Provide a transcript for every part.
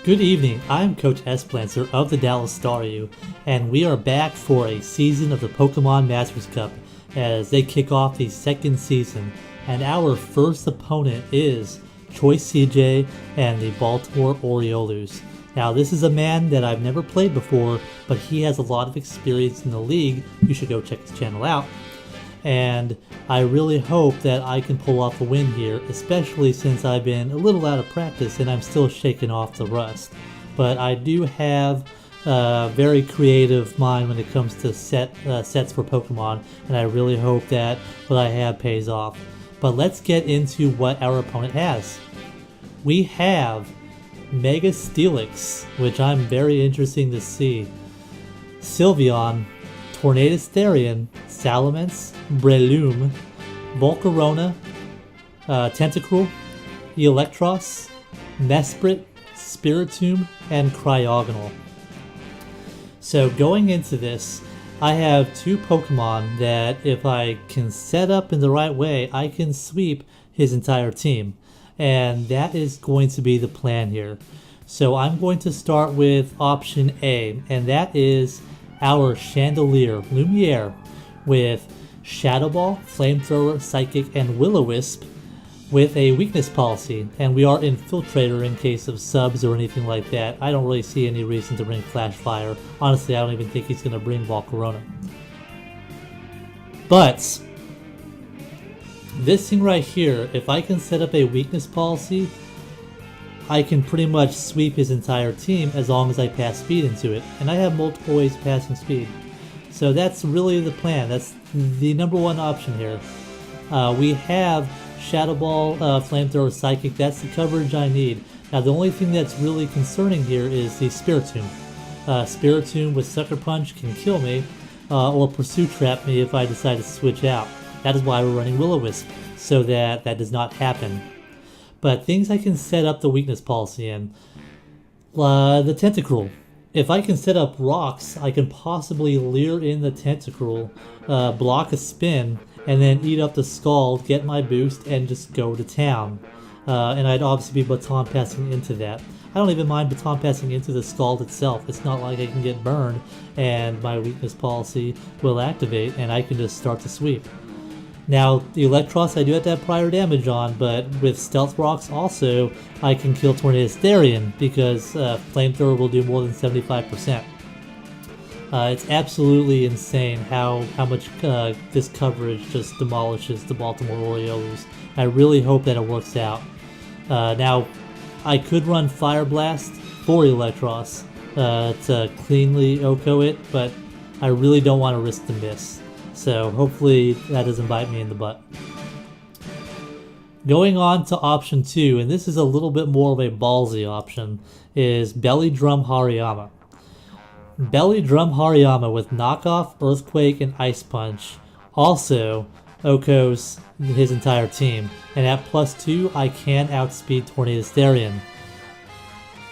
Good evening, I'm Coach S. Plancer of the Dallas Staryu, and we are back for a season of the Pokemon Masters Cup as they kick off the second season, and our first opponent is Choice CJ and the Baltimore Oriolus. Now this is a man that I've never played before, but he has a lot of experience in the league. You should go check his channel out. And I really hope that I can pull off a win here, especially since I've been a little out of practice and I'm still shaking off the rust. But I do have a very creative mind when it comes to sets for Pokemon, and I really hope that what I have pays off. But let's get into what our opponent has. We have Mega Steelix, which I'm very interested to see, Sylveon, Tornadus Therian, Salamence, Breloom, Volcarona, Tentacruel, Electros, Mesprit, Spiritomb, and Cryogonal. So going into this, I have two Pokemon that if I can set up in the right way, I can sweep his entire team. And that is going to be the plan here. So I'm going to start with option A, and that is our Chandelier Lumiere with Shadow Ball, Flamethrower, Psychic, and Will-O-Wisp with a weakness policy, and we are Infiltrator in case of subs or anything like that. I don't really see any reason to bring Flash Fire. Honestly, I don't even think he's going to bring Volcarona. But this thing right here, if I can set up a weakness policy, I can pretty much sweep his entire team as long as I pass speed into it. And I have multiple ways of passing speed. So that's really the plan. That's the number one option here. We have Shadow Ball, Flamethrower, Psychic. That's the coverage I need. Now the only thing that's really concerning here is the Spiritomb. Spiritomb with Sucker Punch can kill me, or Pursue Trap me if I decide to switch out. That is why we're running Will-O-Wisp, so that that does not happen. But things I can set up the weakness policy in. The Tentacruel. If I can set up rocks, I can possibly lure in the Tentacruel, block a spin, and then eat up the Scald, get my boost, and just go to town. And I'd obviously be baton passing into that. I don't even mind baton passing into the Scald itself. It's not like I can get burned, and my weakness policy will activate, and I can just start to sweep. Now, the Electros I do have to have prior damage on, but with Stealth Rocks also, I can kill Tornadus Therian because Flamethrower will do more than 75%. It's absolutely insane how much this coverage just demolishes the Baltimore Oriolus. I really hope that it works out. Now, I could run Fire Blast for Electros to cleanly OHKO it, but I really don't want to risk the miss. So hopefully that doesn't bite me in the butt. Going on to option 2, and this is a little bit more of a ballsy option, is Belly Drum Hariyama. Belly Drum Hariyama with Knockoff, Earthquake, and Ice Punch also OHKOs his entire team. And at +2, I can outspeed Tornadus Therian.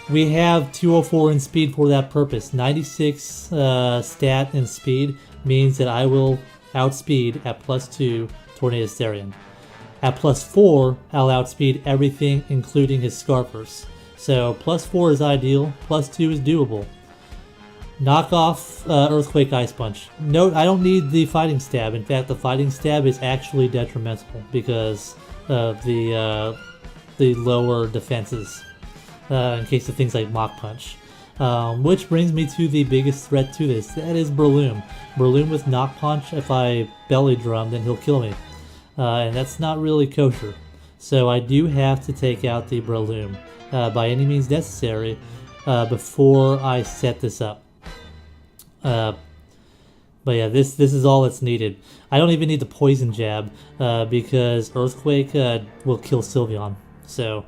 We have 204 in speed for that purpose. 96 stat in speed means that I will outspeed at +2 Tornadus Therian. At +4, I'll outspeed everything, including his Scarfers. So +4 is ideal, +2 is doable. Knock off Earthquake, Ice Punch. Note, I don't need the Fighting Stab. In fact, the Fighting Stab is actually detrimental because of the lower defenses in case of things like Mach Punch. Which brings me to the biggest threat to this. That is Breloom. Breloom with Knock Punch, if I Belly Drum, then he'll kill me. And that's not really kosher. So I do have to take out the Breloom by any means necessary before I set this up. But yeah, this is all that's needed. I don't even need the Poison Jab because Earthquake will kill Sylveon. So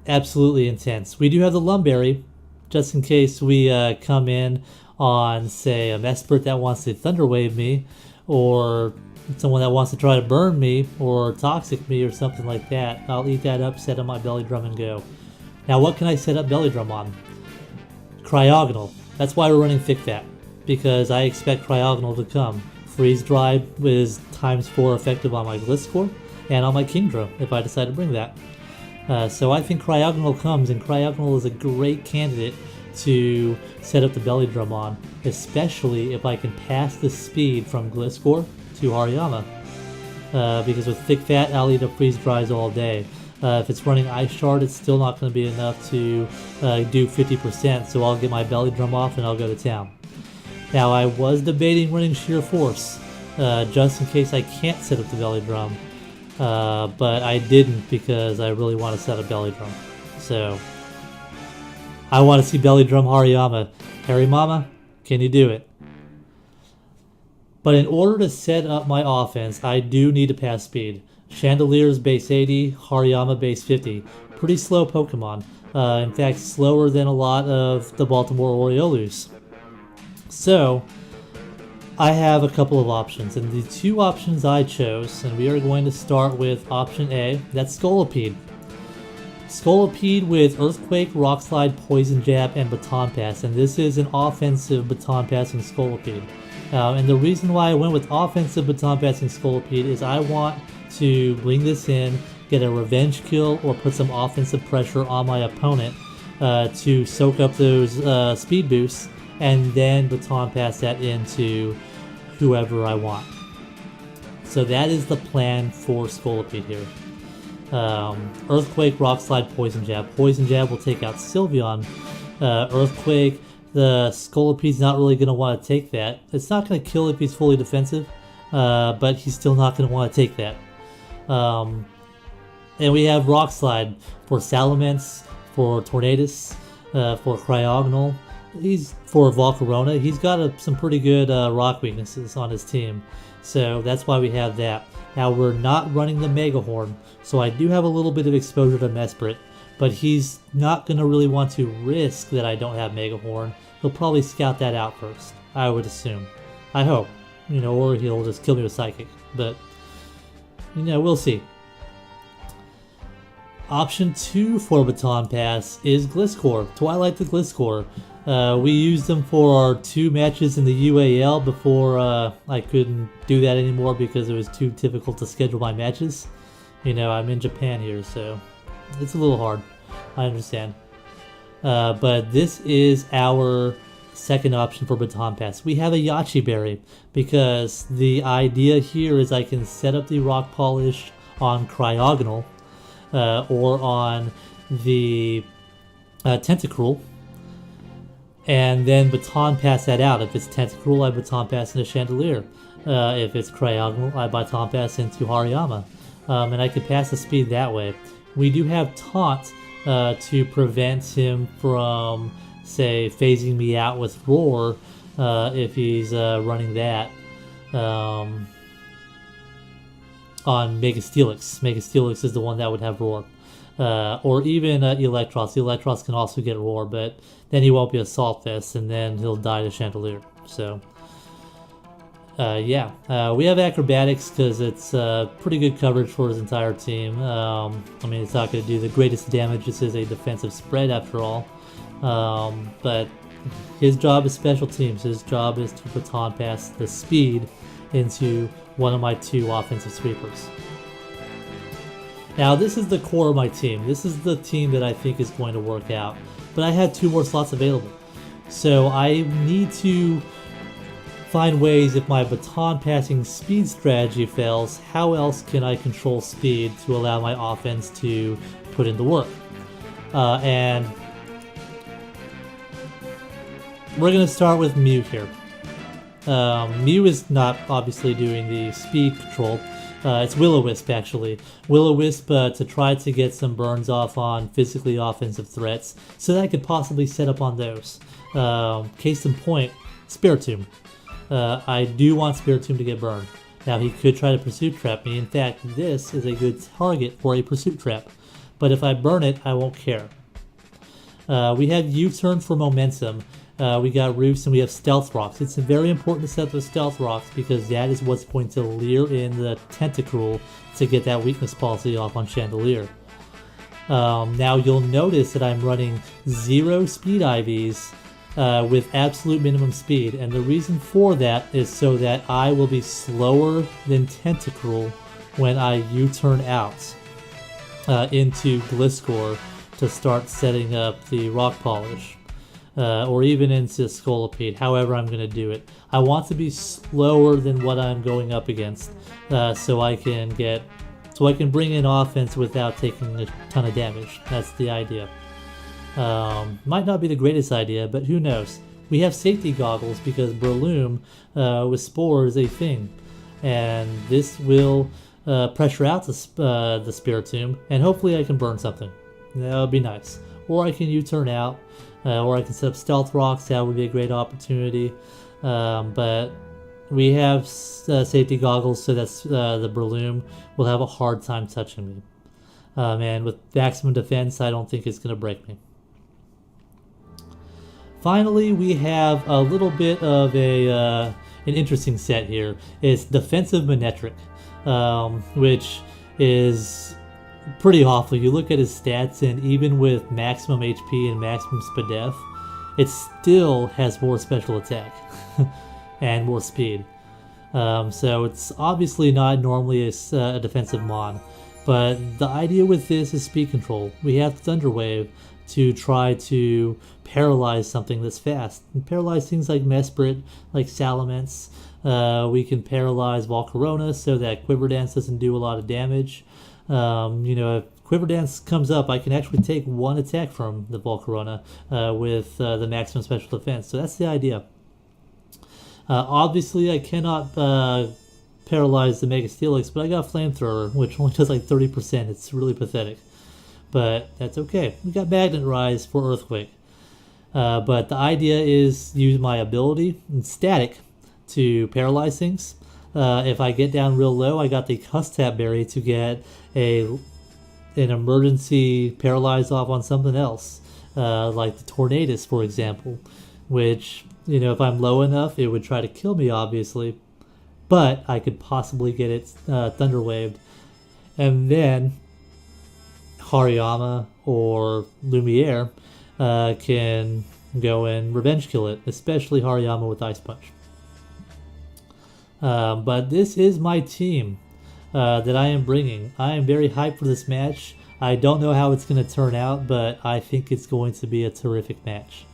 absolutely intense. We do have the Lumberry, just in case we come in on, say, a Mesprit that wants to Thunder Wave me, or someone that wants to try to burn me, or Toxic me, or something like that. I'll eat that up, set up my Belly Drum, and go. Now, what can I set up Belly Drum on? Cryogonal. That's why we're running Thick Fat, because I expect Cryogonal to come. Freeze Dry is ×4 effective on my Gliscor, and on my Kingdra, if I decide to bring that. So I think Cryogonal comes, and Cryogonal is a great candidate to set up the belly drum on, especially if I can pass the speed from Gliscor to Hariyama. Because with Thick Fat, I'll eat up freeze dries all day. If it's running Ice Shard, it's still not going to be enough to do 50%, so I'll get my belly drum off and I'll go to town. Now, I was debating running Sheer Force, just in case I can't set up the belly drum, but I didn't because I really want to set up belly drum. So, I want to see belly drum Hariyama. Harry Mama, can you do it? But in order to set up my offense, I do need to pass speed. Chandelier's base 80, Hariyama base 50. Pretty slow Pokemon. In fact, slower than a lot of the Baltimore Oriolus. So, I have a couple of options, and the two options I chose, and we are going to start with option A, that's Scolipede. Scolipede with Earthquake, Rock Slide, Poison Jab, and Baton Pass, and this is an offensive Baton Passing Scolipede. And the reason why I went with offensive Baton Passing Scolipede is I want to bring this in, get a revenge kill, or put some offensive pressure on my opponent to soak up those speed boosts, and then Baton Pass that into whoever I want. So that is the plan for Scolipede here. Earthquake, Rock Slide, Poison Jab. Poison Jab will take out Sylveon. Earthquake, the Scolipede's not really going to want to take that. It's not going to kill if he's fully defensive, but he's still not going to want to take that. And we have Rock Slide for Salamence, for Tornadus, for Cryogonal. He's for Volcarona. He's got some pretty good rock weaknesses on his team, so that's why we have that. Now we're not running the Mega Horn, so I do have a little bit of exposure to Mesprit, but he's not going to really want to risk that I don't have Mega Horn. He'll probably scout that out first, I would assume. I hope, or he'll just kill me with Psychic, but we'll see. Option 2 for Baton Pass is Gliscor, Twilight the Gliscor. We used them for our 2 matches in the UAL before I couldn't do that anymore because it was too difficult to schedule my matches. I'm in Japan here, so it's a little hard. I understand. But this is our second option for Baton Pass. We have a Yachi Berry because the idea here is I can set up the Rock Polish on Cryogonal or on the Tentacruel, and then Baton Pass that out. If it's Tentacruel, I Baton Pass into Chandelier. If it's Cryogonal, I Baton Pass into Hariyama. And I can pass the speed that way. We do have Taunt to prevent him from, say, phasing me out with Roar if he's running that on Mega Steelix. Mega Steelix is the one that would have Roar. Or even Electros. Electros can also get Roar, but then he won't be Assault Vest, and then he'll die to Chandelier. So, we have Acrobatics because it's pretty good coverage for his entire team. It's not going to do the greatest damage. This is a defensive spread after all. But his job is special teams. His job is to Baton Pass the speed into one of my 2 offensive sweepers. Now, this is the core of my team. This is the team that I think is going to work out. But I had 2 more slots available. So I need to find ways, if my Baton Passing speed strategy fails, how else can I control speed to allow my offense to put in the work? And we're going to start with Mew here. Mew is not obviously doing the speed control. It's Will-O-Wisp, actually. Will-O-Wisp to try to get some burns off on physically offensive threats, so that I could possibly set up on those. Case in point, Spiritomb. I do want Spiritomb to get burned. Now, he could try to Pursuit Trap me. In fact, this is a good target for a Pursuit Trap. But if I burn it, I won't care. We have U-Turn for Momentum. We got Roofs, and we have Stealth Rocks. It's very important to set those Stealth Rocks because that is what's going to lure in the Tentacruel to get that weakness policy off on Chandelier. Now you'll notice that I'm running 0 speed IVs with absolute minimum speed, and the reason for that is so that I will be slower than Tentacruel when I U-turn out. into Gliscor to start setting up the rock polish, or even into Scolipede, however I'm going to do it. I want to be slower than what I'm going up against, so I can bring in offense without taking a ton of damage. That's the idea. Might not be the greatest idea, but who knows. We have safety goggles because Breloom with Spore is a thing, and this will pressure out the Spiritomb, and hopefully I can burn something. That would be nice. Or I can U-turn out, or I can set up Stealth Rocks. That would be a great opportunity. But we have safety goggles, so that's the Breloom will have a hard time touching me. And with maximum defense, I don't think it's going to break me. Finally, we have a little bit of an interesting set here. It's Defensive Manectric, which is pretty awful. You look at his stats, and even with maximum HP and maximum SPDEF, it still has more special attack and more speed. So it's obviously not normally a defensive mon, but the idea with this is speed control. We have Thunder Wave to try to paralyze something that's fast. And paralyze things like Mesprit, like Salamence. We can paralyze Volcarona so that Quiver Dance doesn't do a lot of damage. If Quiver Dance comes up, I can actually take one attack from the Volcarona with the maximum special defense. So that's the idea. Obviously, I cannot paralyze the Mega Steelix, but I got Flamethrower, which only does like 30%. It's really pathetic. But that's okay. We got Magnet Rise for Earthquake. But the idea is use my ability and Static to paralyze things. If I get down real low, I got the Custap Berry to get an emergency paralyze off on something else, like the Tornadus, for example, which, if I'm low enough, it would try to kill me, obviously, but I could possibly get it Thunder Waved, and then Hariyama or Lumiere can go and revenge kill it, especially Hariyama with Ice Punch. But this is my team that I am bringing. I am very hyped for this match. I don't know how it's going to turn out, but I think it's going to be a terrific match.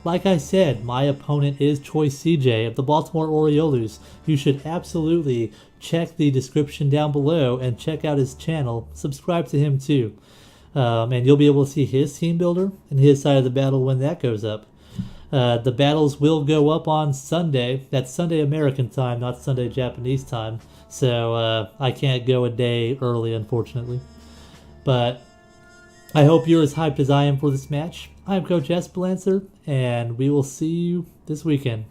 Like I said, my opponent is Choice CJ of the Baltimore Oriolus. You should absolutely check the description down below and check out his channel. Subscribe to him too. And you'll be able to see his team builder and his side of the battle when that goes up. The battles will go up on Sunday. That's Sunday American time, not Sunday Japanese time. So I can't go a day early, unfortunately. But I hope you're as hyped as I am for this match. I'm Coach Esperancer, and we will see you this weekend.